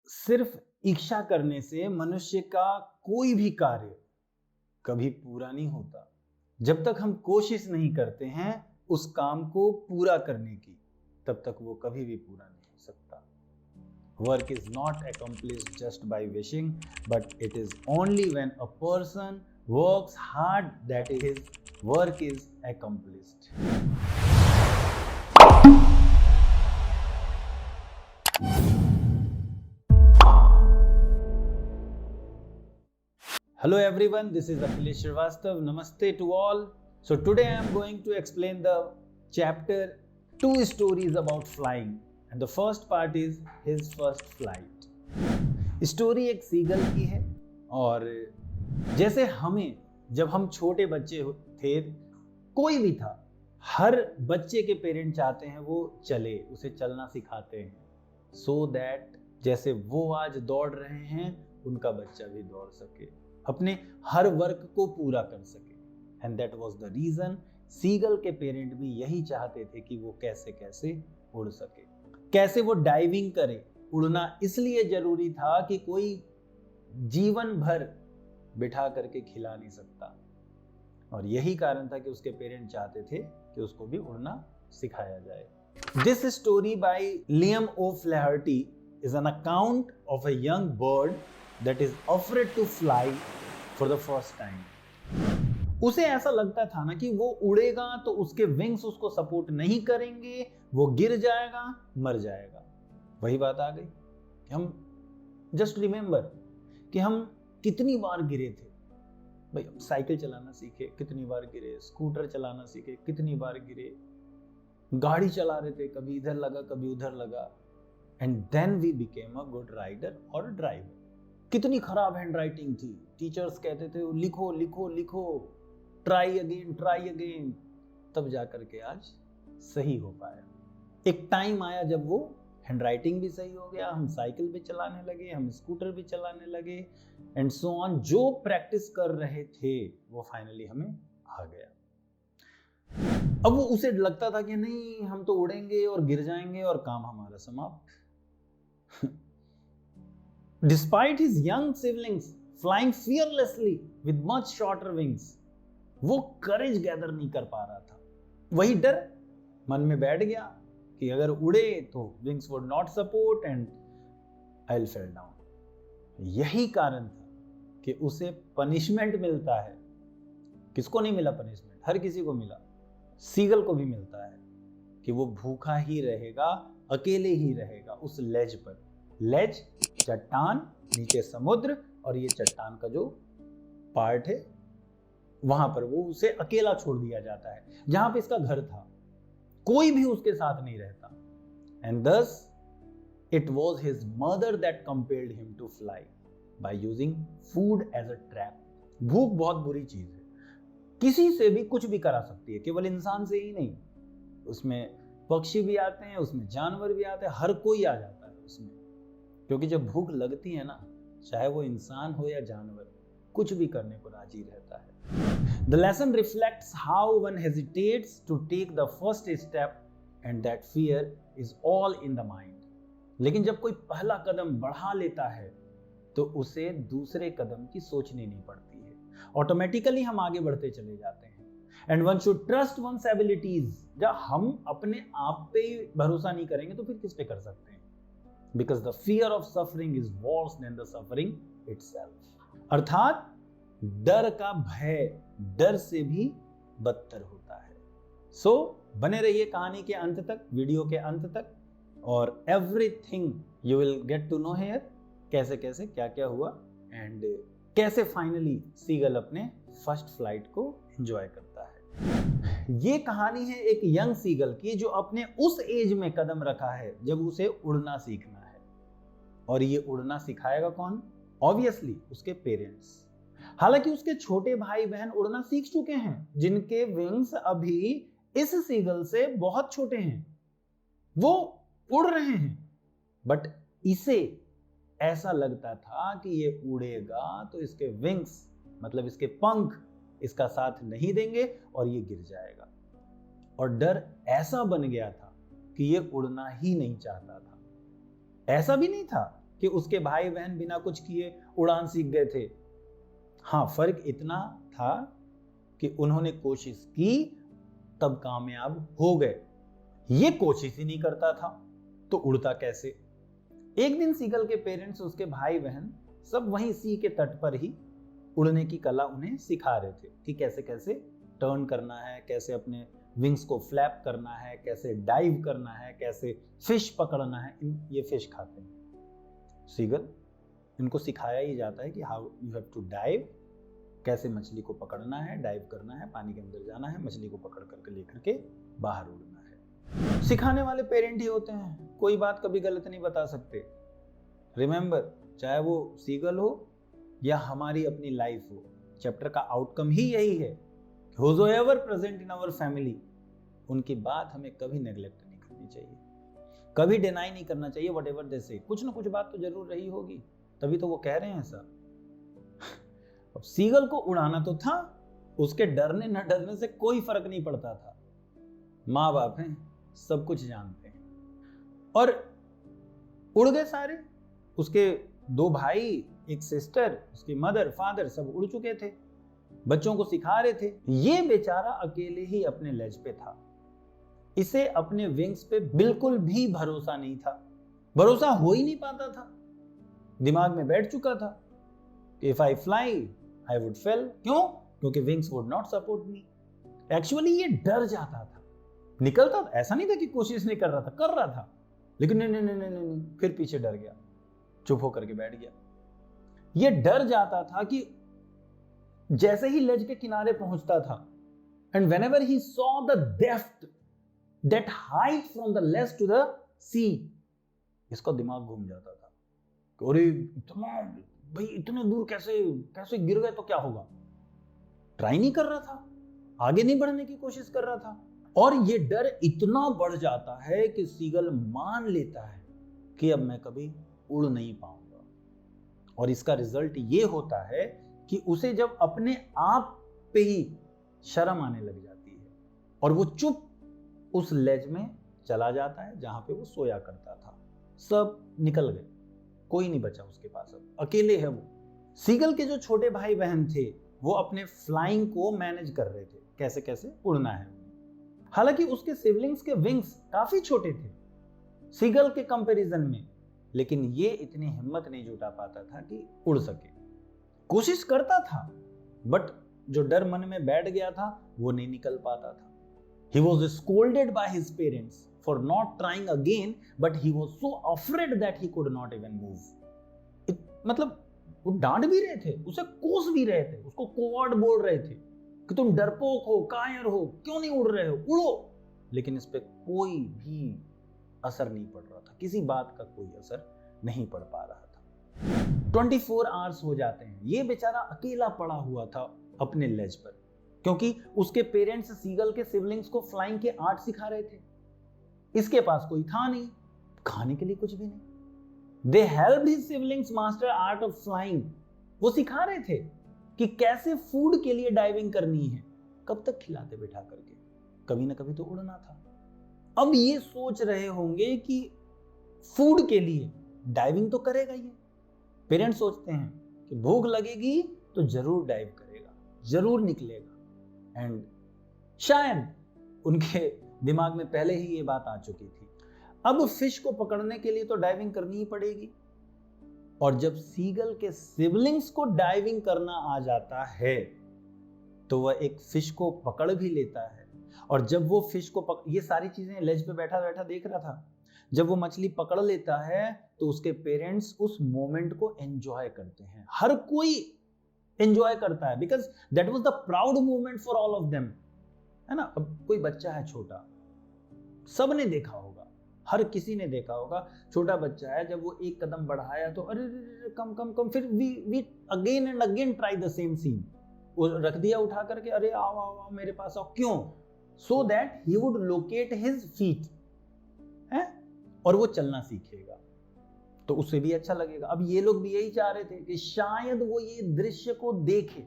सिर्फ इच्छा करने से मनुष्य का कोई भी कार्य कभी पूरा नहीं होता। जब तक हम कोशिश नहीं करते हैं उस काम को पूरा करने की, तब तक वो कभी भी पूरा नहीं हो सकता। Work is not accomplished just by wishing, but it is only when a person works hard that his work is accomplished. Hello everyone, this is Akhilesh Shrivastava. Namaste to all. So today I am going to explain the chapter 2 stories about flying, and the first part is his first flight. Story एक seagull की है, और जैसे हमें जब हम छोटे बच्चे थे, कोई भी था, हर बच्चे के पेरेंट चाहते हैं वो चले, उसे चलना सिखाते हैं, सो दैट जैसे वो आज दौड़ रहे हैं उनका बच्चा भी दौड़ सके, अपने हर वर्क को पूरा कर सके। And that was the reason seagull के पेरेंट भी यही चाहते थे कि वो कैसे कैसे उड़ सके, कैसे वो डाइविंग करे। उड़ना इसलिए जरूरी था कि कोई जीवन भर बिठा करके खिला नहीं सकता, और यही कारण था कि उसके पेरेंट चाहते थे कि उसको भी उड़ना सिखाया जाए। This story by Liam O'Flaherty is an account of a young bird that is afraid to fly for the first time. उसे ऐसा लगता था ना कि वो उड़ेगा तो उसके विंग्स उसको सपोर्ट नहीं करेंगे, वो गिर जाएगा, मर जाएगा। वही बात आ गई कि हम जस्ट रिमेंबर कि हम कितनी बार गिरे थे भाई। साइकिल चलाना सीखे, कितनी बार गिरे, स्कूटर चलाना सीखे, कितनी बार गिरे, गाड़ी चला रहे थे, कभी इधर लगा कभी उधर लगा, and then we became a good rider or a driver. कितनी खराब हैंड राइटिंग थी, टीचर्स कहते थे लिखो लिखो लिखो, ट्राई अगेन, तब जाकर के आज सही हो पाया। एक टाइम आया जब वो हैंड राइटिंग भी सही हो गया, हम साइकिल भी चलाने लगे, हम स्कूटर भी चलाने लगे, एंड सो ऑन। जो प्रैक्टिस कर रहे थे वो फाइनली हमें आ गया। अब वो उसे लगता था कि नहीं, हम तो उड़ेंगे और गिर जाएंगे और काम हमारा समाप्त। Despite his young siblings flying fearlessly with much shorter wings, वो करेज गैदर नहीं कर पा रहा था। वही डर मन में बैठ गया कि अगर उड़े तो wings would not support and I will fell down. यही कारण था कि उसे पनिशमेंट मिलता है। किसको नहीं मिला पनिशमेंट? हर किसी को मिला। सीगल को भी मिलता है कि वो भूखा ही रहेगा, अकेले ही रहेगा उस लेज पर। लेज चट्टान, नीचे समुद्र, और ये चट्टान का जो पार्ट है वहां पर वो उसे अकेला छोड़ दिया जाता है, जहां पे इसका घर था। कोई भी उसके साथ नहीं रहता। And thus it was his mother that compelled him to fly by using food as a trap. भूख बहुत बुरी चीज है, किसी से भी कुछ भी करा सकती है, केवल इंसान से ही नहीं। उसमें पक्षी भी आते हैं, उसमें जानवर भी आते हैं, हर कोई आ जाता है उसमें। क्योंकि जब भूख लगती है ना, चाहे वो इंसान हो या जानवर, कुछ भी करने को राजी रहता है। The lesson reflects how one hesitates to take the first step and that fear is all in the mind. लेकिन जब कोई पहला कदम बढ़ा लेता है तो उसे दूसरे कदम की सोचनी नहीं पड़ती है, ऑटोमेटिकली हम आगे बढ़ते चले जाते हैं। And one should trust one's abilities. जब हम अपने आप पे भरोसा नहीं करेंगे तो फिर किस पे कर सकते हैं? Because the fear of suffering is worse than the suffering itself. अर्थात डर का भय डर से भी बदतर होता है। सो बने रहिए कहानी के अंत तक, वीडियो के अंत तक, और everything you will get to know here, कैसे कैसे क्या क्या हुआ एंड कैसे फाइनली सीगल अपने फर्स्ट फ्लाइट को एंजॉय करता है। ये कहानी है एक यंग सीगल की जो अपने उस एज में कदम रखा है जब उसे उड़ना सीखना है। और ये उड़ना सिखाएगा कौन? ऑब्वियसली उसके पेरेंट्स। हालांकि उसके छोटे भाई बहन उड़ना सीख चुके हैं, जिनके विंग्स अभी इस सीगल से बहुत छोटे हैं, वो उड़ रहे हैं। बट इसे ऐसा लगता था कि ये उड़ेगा तो इसके विंग्स, मतलब इसके पंख, इसका साथ नहीं देंगे और ये गिर जाएगा। और डर ऐसा बन गया था कि ये उड़ना ही नहीं चाहता था। ऐसा भी नहीं था कि उसके भाई बहन बिना कुछ किए उड़ान सीख गए थे। हाँ, फर्क इतना था कि उन्होंने कोशिश की तब कामयाब हो गए। ये कोशिश ही नहीं करता था तो उड़ता कैसे। एक दिन सीगल के पेरेंट्स, उसके भाई बहन सब वहीं सी के तट पर ही उड़ने की कला उन्हें सिखा रहे थे कि कैसे कैसे टर्न करना है, कैसे अपने विंग्स को फ्लैप करना है, कैसे डाइव करना है, कैसे फिश पकड़ना है। ये फिश खाते हैं सीगल, इनको सिखाया ही जाता है कि how you have to dive, कैसे मछली को पकड़ना है, डाइव करना है, पानी के अंदर जाना है, मछली को पकड़ करके लेकर के बाहर उड़ना है। सिखाने वाले पेरेंट ही होते हैं, कोई बात कभी गलत नहीं बता सकते। रिमेंबर, चाहे वो सीगल हो या हमारी अपनी लाइफ हो, चैप्टर का आउटकम ही यही है, whosoever present in our family, उनकी बात हमें कभी नेग्लेक्ट नहीं करनी चाहिए, कभी डिनाई नहीं करना चाहिए। whatever they say, कुछ ना कुछ बात तो जरूर रही होगी, तभी तो वो कह रहे हैं ऐसा। अब सीगल को उड़ाना तो था, उसके डरने न डरने से कोई फर्क नहीं पड़ता था। माँ बाप हैं, सब कुछ जानते हैं। और उड़ गए सारे, उसके 2 भाई, एक सिस्टर, उसकी मदर फादर सब उड़ चुके थे, बच्चों को सिखा रहे थे। ये बेचारा अकेले ही अपने लेज पे था। इसे अपने विंग्स पे बिल्कुल भी भरोसा नहीं था, भरोसा हो ही नहीं पाता था। दिमाग में बैठ चुका था कि if I fly I would fail. क्यों? क्योंकि wings would not support me. Actually ये डर जाता था, निकलता था, ऐसा नहीं था कि कोशिश नहीं कर रहा था, कर रहा था, लेकिन नहीं, फिर पीछे डर गया, चुप होकर के बैठ गया। ये डर जाता था कि जैसे ही लेज के किनारे पहुंचता था, and whenever he saw the depth that height from the ledge to the sea, इसका दिमाग घूम जाता था कि अरे इतना, भाई इतने दूर कैसे कैसे गिर गए तो क्या होगा। ट्राई नहीं कर रहा था, आगे नहीं बढ़ने की कोशिश कर रहा था। और ये डर इतना बढ़ जाता है कि सीगल मान लेता है कि अब मैं कभी उड़ नहीं पाऊंगा। और इसका रिजल्ट ये होता है कि उसे जब अपने आप पे ही शर्म आने लग जाती है और वो चुप उस लेज में चला जाता है जहां पे वो सोया करता था। सब निकल गए, कोई नहीं बचा उसके पास, अब अकेले है वो। सीगल के जो छोटे भाई बहन थे वो अपने फ्लाइंग को मैनेज कर रहे थे, कैसे कैसे उड़ना है। हालांकि उसके सिबलिंग्स के विंग्स काफी छोटे थे सीगल के कंपैरिजन में, लेकिन ये इतनी हिम्मत नहीं जुटा पाता था कि उड़ सके। कोशिश करता था, बट जो डर मन में बैठ गया था वो नहीं निकल पाता था। He was scolded by his parents for not trying again, but he was so afraid that he could not even move. मतलब वो डांट भी रहे थे, उसे कोस भी रहे थे, उसको कोवर्ड बोल रहे थे कि तुम डरपोक हो, कायर हो, क्यों नहीं उड़ रहे हो, उड़ो। लेकिन इस पे कोई भी असर नहीं पड़ रहा था, किसी बात का कोई असर नहीं पड़ पा रहा था। 24 आवर्स हो जाते हैं, ये बेचारा अकेला पड़ा हुआ था अपने लेज पर, क्योंकि उसके पेरेंट्स सीगल के सिबलिंग्स को फ्लाइंग के आर्ट सिखा रहे थे। इसके पास कोई था नहीं, खाने के लिए कुछ भी नहीं। दे helped his siblings master art of flying. वो सिखा रहे थे कि कैसे फूड के लिए डाइविंग करनी है। कब तक खिलाते बैठा करके, कभी ना कभी तो उड़ना था। अब ये सोच रहे होंगे कि फूड के लिए डाइविंग तो करेगा ये। पेरेंट्स सोचते हैं कि भूख लगेगी तो जरूर डाइव करेगा, जरूर निकलेगा। एंड शायद उनके दिमाग में पहले ही ये बात आ चुकी थी। अब फिश को पकड़ने के लिए तो डाइविंग करनी ही पड़ेगी। और जब सीगल के सिबलिंग्स को डाइविंग करना आ जाता है तो वह एक फिश को पकड़ भी लेता है। और जब वो फिश को ये सारी चीजें लेज पे बैठा बैठा देख रहा था। जब वो मछली पकड़ लेता है तो उसके पेरेंट्स उस मोमेंट को एंजॉय करते हैं। हर कोई एंजॉय करता है, because that was the proud moment for all of them, है ना। अब कोई बच्चा है छोटा, सबने देखा होगा, हर किसी ने देखा होगा, छोटा बच्चा है, जब वो एक कदम बढ़ाया तो अरे कम कम कम, फिर we again and again try the same scene. वो रख दिया उठा करके, अरे आओ आओ आओ मेरे पास आओ, क्यों? So that he would locate his feet, है, और वो चलना सीखेगा तो उससे भी अच्छा लगेगा। अब ये लोग भी यही चाह रहे थे कि शायद वो ये दृश्य को देखे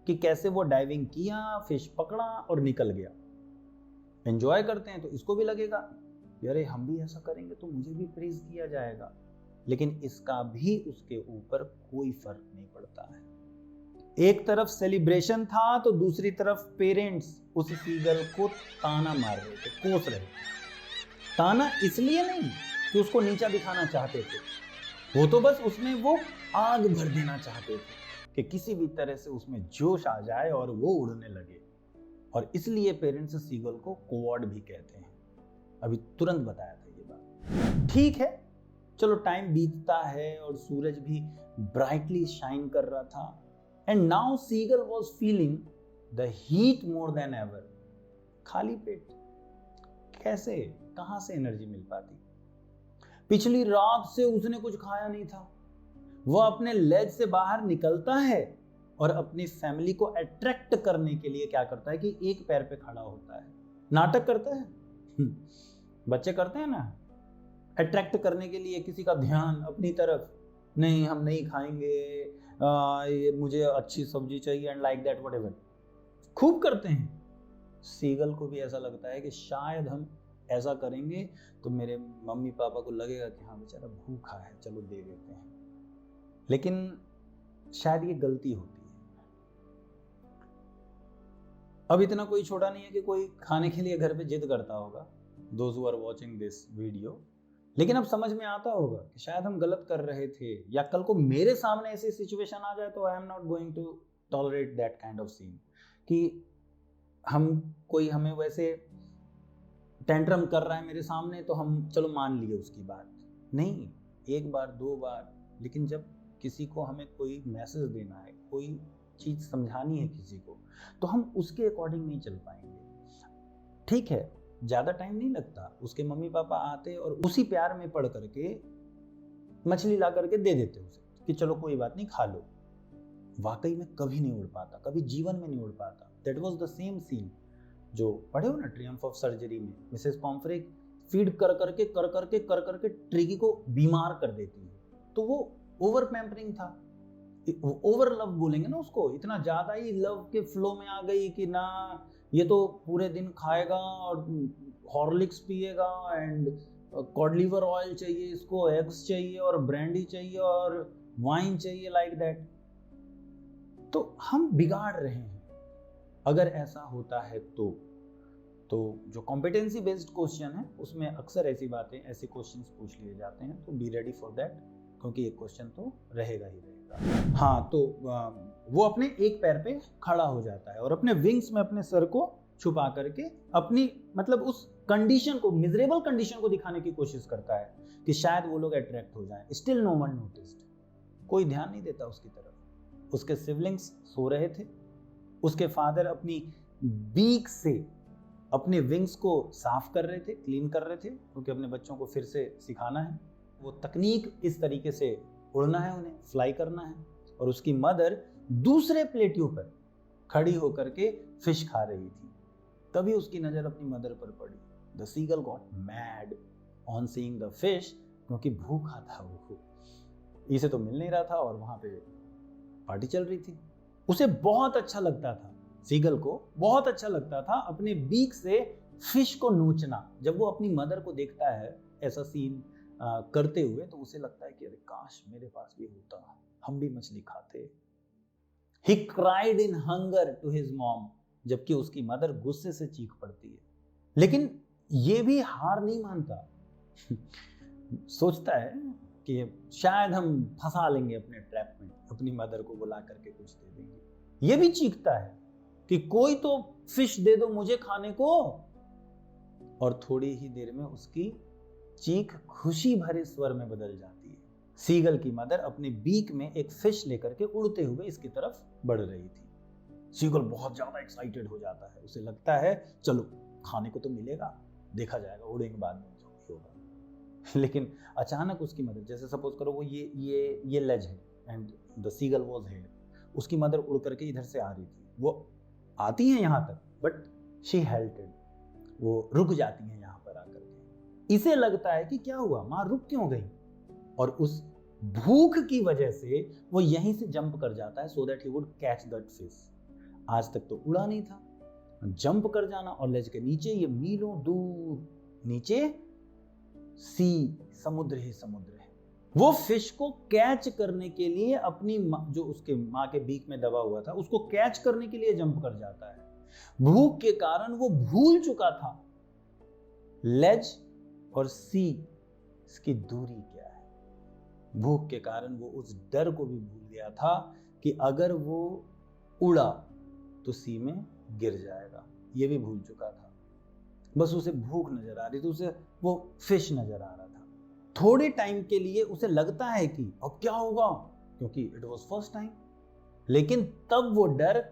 कि कैसे वो डाइविंग किया, फिश पकड़ा और निकल गया। एंजॉय करते हैं तो इसको भी लगेगा कि अरे हम भी ऐसा करेंगे तो मुझे भी प्रेज किया जाएगा, लेकिन इसका भी उसके ऊपर कोई फर्क नहीं पड़ता है। एक तरफ सेलिब्रेशन था तो दूसरी तरफ पेरेंट्स उस सीगल को ताना मार रहे थे, कोस रहे थे। ताना इसलिए नहीं कि उसको नीचा दिखाना चाहते थे, वो तो बस उसमें वो आग भर देना चाहते थे कि किसी भी तरह से उसमें जोश आ जाए और वो उड़ने लगे। और इसलिए पेरेंट्स सीगल को कोवर्ड भी कहते हैं। अभी तुरंत बताया था ये बात। ठीक है, चलो टाइम बीतता है और सूरज भी ब्राइटली शाइन कर रहा था। And now seagull was feeling the heat more than ever. खाली पेट कैसे, कहां से एनर्जी मिल पाती? पिछली रात से उसने कुछ खाया नहीं था। वो अपने लेज से बाहर निकलता है और अपनी फैमिली को अट्रैक्ट करने के लिए क्या करता है कि एक पैर पे खड़ा होता है, नाटक करता है। बच्चे करते हैं ना, अट्रैक्ट करने के लिए किसी का ध्यान अपनी तरफ, नहीं हम नहीं खाएंगे, ये मुझे अच्छी सब्जी चाहिए एंड लाइक दैट व्हाटएवर, खूब करते हैं। सीगल को भी ऐसा लगता है कि शायद हम ऐसा करेंगे तो मेरे मम्मी पापा को लगेगा कि हाँ बेचारा भूखा है, चलो दे देते हैं। लेकिन शायद ये गलती होती है। अब इतना कोई छोटा नहीं है कि कोई खाने के लिए घर पे जिद करता होगा, those who are watching this video. लेकिन अब समझ में आता होगा कि शायद हम गलत कर रहे थे, या कल को मेरे सामने ऐसी सिचुएशन आ जाए तो I am not going to tolerate that kind of scene कि कोई हमें वैसे टेंट्रम कर रहा है मेरे सामने तो हम चलो मान लिए उसकी बात। नहीं, एक बार दो बार, लेकिन जब किसी को हमें कोई मैसेज देना है, कोई चीज समझानी है किसी को, तो हम उसके अकॉर्डिंग नहीं चल पाएंगे। ठीक है, ज्यादा टाइम नहीं लगता, उसके मम्मी पापा आते और उसी प्यार में पड़ करके मछली ला करके दे देते उसे कि चलो कोई बात नहीं खा लो। वाकई में कभी नहीं उड़ पाता, कभी जीवन में नहीं उड़ पाता। That was the same scene जो पढ़े हो ना ट्रियम्फ ऑफ सर्जरी में, मिसेस पॉम्फ्रे फीड कर करके ट्रिगी को बीमार कर देती है। तो वो ओवर पैम्परिंग था, ओवर लव बोलेंगे ना उसको, इतना ज्यादा ही लव के फ्लो में आ गई कि ना ये तो पूरे दिन खाएगा और हॉर्लिक्स पिएगा एंड कॉड लिवर ऑयल चाहिए इसको, एग्स चाहिए और ब्रांडी चाहिए और वाइन चाहिए, लाइक दैट। तो हम बिगाड़ रहे हैं अगर ऐसा होता है तो जो कॉम्पिटेंसी बेस्ड क्वेश्चन है उसमें अक्सर ऐसी बातें, ऐसे क्वेश्चंस पूछ लिए जाते हैं, तो बी रेडी फॉर दैट, क्योंकि ये क्वेश्चन तो रहेगा ही रहेगा। हाँ, तो वो अपने एक पैर पे खड़ा हो जाता है और अपने विंग्स में अपने सर को छुपा करके अपनी मतलब उस कंडीशन को, मिजरेबल कंडीशन को दिखाने की कोशिश करता है कि शायद वो लोग अट्रैक्ट हो जाएं। स्टिल नो वन नोटिस्ड, कोई ध्यान नहीं देता उसकी तरफ। उसके सिबलिंग्स सो रहे थे, उसके फादर अपनी बीक से अपने विंग्स को साफ कर रहे थे, क्लीन कर रहे थे, क्योंकि अपने बच्चों को फिर से सिखाना है वो तकनीक, इस तरीके से उड़ना है उन्हें, फ्लाई करना है। और उसकी मदर दूसरे प्लेट्यू पर खड़ी होकर के फिश खा रही थी। तभी उसकी नजर अपनी मदर पर पड़ी। The seagull got mad on seeing the fish, क्योंकि भूखा था वो, इसे तो मिल नहीं रहा था और वहां पे पार्टी चल रही थी। उसे बहुत अच्छा लगता था, सीगल को बहुत अच्छा लगता था अपने बीक से फिश को नोचना। जब वो अपनी मदर को देखता है ऐसा सीन करते हुए तो उसे लगता है कि अरे काश मेरे पास भी होता, हम भी मछली खाते। He cried in hunger to his mom, जबकि उसकी मदर गुस्से से चीख पड़ती है। लेकिन ये भी हार नहीं मानता, सोचता है कि शायद हम फंसा लेंगे अपने ट्रैप में, अपनी मदर को बुला करके कुछ दे देंगे। ये भी चीखता है कि कोई तो फिश दे दो मुझे खाने को। और थोड़ी ही देर में उसकी चीख खुशी भरे स्वर में बदल जाती है। सीगल की मदर अपने बीक में एक फिश लेकर के उड़ते हुए इसकी तरफ बढ़ रही थी। सीगल बहुत ज्यादा एक्साइटेड हो जाता है, उसे लगता है चलो खाने को तो मिलेगा, देखा जाएगा, उड़ेंगे बाद में जो भी होगा। लेकिन अचानक उसकी मदर, जैसे सपोज करो वो ये लेज है and the seagull was head, उसकी मदर उड़ करके इधर से आ रही थी, वो आती है यहाँ तक बट शी हेल्टेड, वो रुक जाती है यहाँ पर आकर के। इसे लगता है कि क्या हुआ, माँ रुक क्यों गई, और उस भूख की वजह से वो यहीं से जंप कर जाता है so that he would catch that fish. आज तक तो उड़ा नहीं था, जंप कर जाना, और लेज के नीचे ये मीलों दूर नीचे समुद्र ही समुद्र है। वो फिश को कैच करने के लिए अपनी जो उसके माँ के बीक में दबा हुआ था उसको कैच करने के लिए जंप कर जाता है। भूख के कारण वो भूल चुका था लेज और सी इसकी दूरी क्या है। भूख के कारण वो उस डर को भी भूल गया था कि अगर वो उड़ा तो सी में गिर जाएगा, ये भी भूल चुका था। बस उसे भूख नजर आ रही थी, उसे वो फिश नजर आ रहा था। थोड़े टाइम के लिए उसे लगता है कि अब क्या होगा, क्योंकि इट वाज फर्स्ट टाइम। लेकिन तब वो डर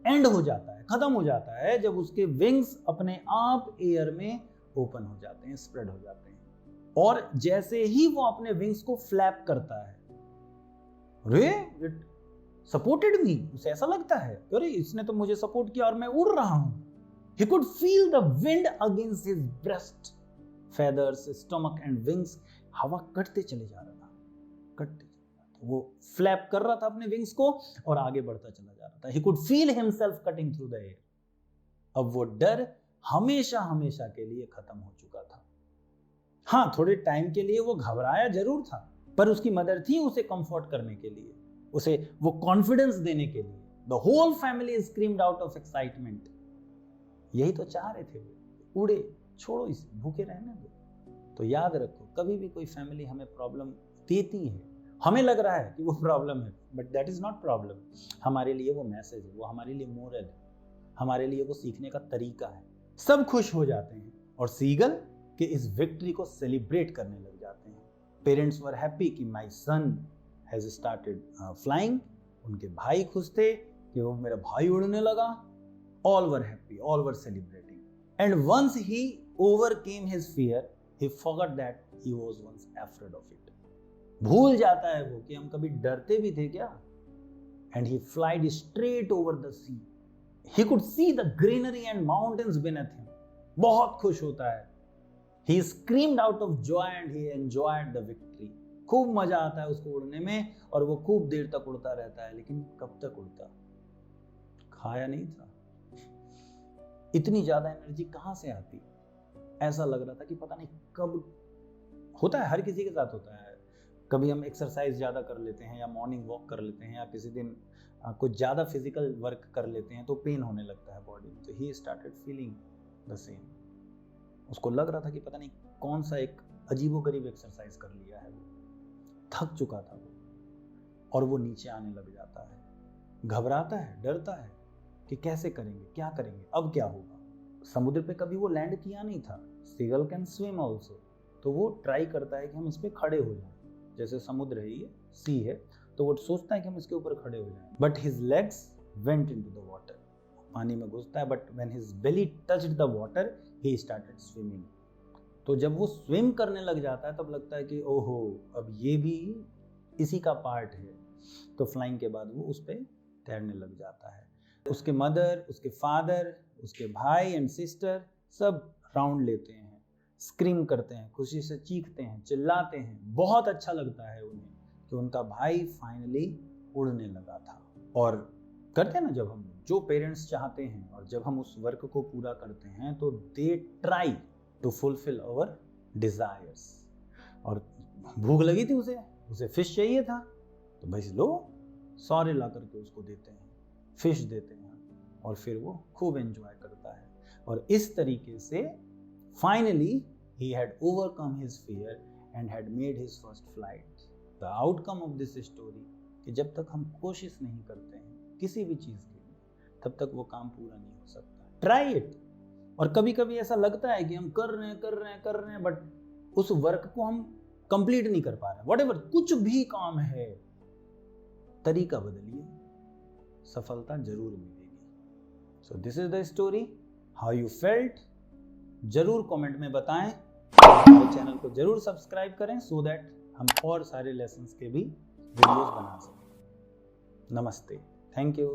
एंड हो जाता है, खत्म हो जाता है, जब उसके विंग्स अपने आप एयर में ओपन हो जाते हैं, स्प्रेड हो जाते हैं। और जैसे ही वो अपने विंग्स को फ्लैप करता है, अरे इट सपोर्टेड मी, उसे ऐसा लगता है अरे इसने तो मुझे सपोर्ट किया और मैं उड़ रहा हूं। He could feel the wind against his breast, feathers, stomach and wings. हवा कटते चले जा रहा था, कटते चले जा रहा था। वो फ्लैप कर रहा था अपने विंग्स को और आगे बढ़ता चला जा रहा था। He could feel himself cutting through the air. अब वो डर हमेशा हमेशा के लिए खत्म हो चुका था। हाँ, थोड़े टाइम के लिए वो घबराया जरूर था, पर उसकी मदर थी उसे कंफर्ट करने के लिए, उसे वो कॉन्फिडेंस देने के लिए। The whole family screamed out of excitement. यही तो चाह रहे थे, उड़े, छोड़ो इसे, भूखे रहने दो। तो याद रखो, कभी भी कोई फैमिली हमें प्रॉब्लम देती है, हमें लग रहा है कि वो प्रॉब्लम है, but that is not problem. हमारे लिए वो मैसेज है, वो हमारे लिए मोरल है, हमारे लिए वो सीखने का तरीका है। सब खुश हो जाते हैं और सीगल के इस विक्ट्री को सेलिब्रेट करने लग जाते हैं। पेरेंट्स वर हैप्पी कि माई सन हैज स्टार्टेड फ्लाइंग। उनके भाई खुश थे कि वो मेरा भाई उड़ने लगा। All were happy, all were celebrating. And once he overcame his fear, he forgot that he was once afraid of it. भूल जाता है वो कि हम कभी डरते भी थे क्या। And he flied straight over the sea. He could see the greenery and mountains beneath him. बहुत खुश होता है। He screamed out of joy and he enjoyed the victory. खूब मजा आता है उसको उड़ने में और वो खूब देर तक उड़ता रहता है। लेकिन कब तक उड़ता, खाया नहीं था। इतनी ज्यादा एनर्जी कहां से आती, ऐसा लग रहा था कि पता नहीं कब। होता है, हर किसी के साथ होता है। कभी हम एक्सरसाइज ज्यादा कर लेते हैं या मॉर्निंग वॉक कर लेते हैं या किसी दिन कुछ ज्यादा फिजिकल वर्क कर लेते हैं तो पेन होने लगता है बॉडी में। तो he started feeling the same. उसको लग रहा था कि पता नहीं कौन सा एक अजीबोगरीब एक्सरसाइज कर लिया है, वो थक चुका था वो। और वो नीचे आने लग जाता है, घबराता है, डरता है कि कैसे करेंगे, क्या करेंगे, अब क्या होगा। समुद्र पे कभी वो लैंड किया नहीं था। सीगल कैन स्विम ऑल्सो, तो वो ट्राई करता है कि हम इस पे खड़े हो जाएं। जैसे समुद्र है, ये सी है, तो वो सोचता है कि हम इसके ऊपर खड़े हो जाएं। But his legs went into the water, पानी में घुसता है। But when his belly touched the water he started swimming. तो जब वो स्विम करने लग जाता है तब लगता है कि ओहो, अब ये भी इसी का पार्ट है। तो फ्लाइंग के बाद वो उस पर तैरने लग जाता है। उसके मदर, उसके फादर, उसके भाई एंड सिस्टर सब राउंड लेते हैं, स्क्रीम करते हैं, खुशी से चीखते हैं, चिल्लाते हैं। बहुत अच्छा लगता है उन्हें कि उनका भाई फाइनली उड़ने लगा था। और करते हैं ना, जब हम जो पेरेंट्स चाहते हैं और जब हम उस वर्क को पूरा करते हैं तो they try to fulfil our desires. और भूख लगी थी उसे फिश चाहिए था, तो भाई लो, सॉरी ला करके उसको देते हैं, फिश देते हैं और फिर वो खूब एंजॉय करता है। और इस तरीके से finally he had overcome his fear and had made his first flight. The outcome of this story कि जब तक हम कोशिश नहीं करते हैं किसी भी चीज के लिए, तब तक वो काम पूरा नहीं हो सकता। Try it. और कभी कभी ऐसा लगता है कि हम कर रहे हैं बट उस वर्क को हम कंप्लीट नहीं कर पा रहे। व्हाटएवर, कुछ भी काम है, तरीका बदलिए, सफलता जरूर मिलेगी। So this is the story, how you felt. जरूर कमेंट में बताएं। हमारे चैनल को जरूर सब्सक्राइब करें सो दैट हम और सारे लेसन्स के भी वीडियोस बना सकें। नमस्ते, थैंक यू।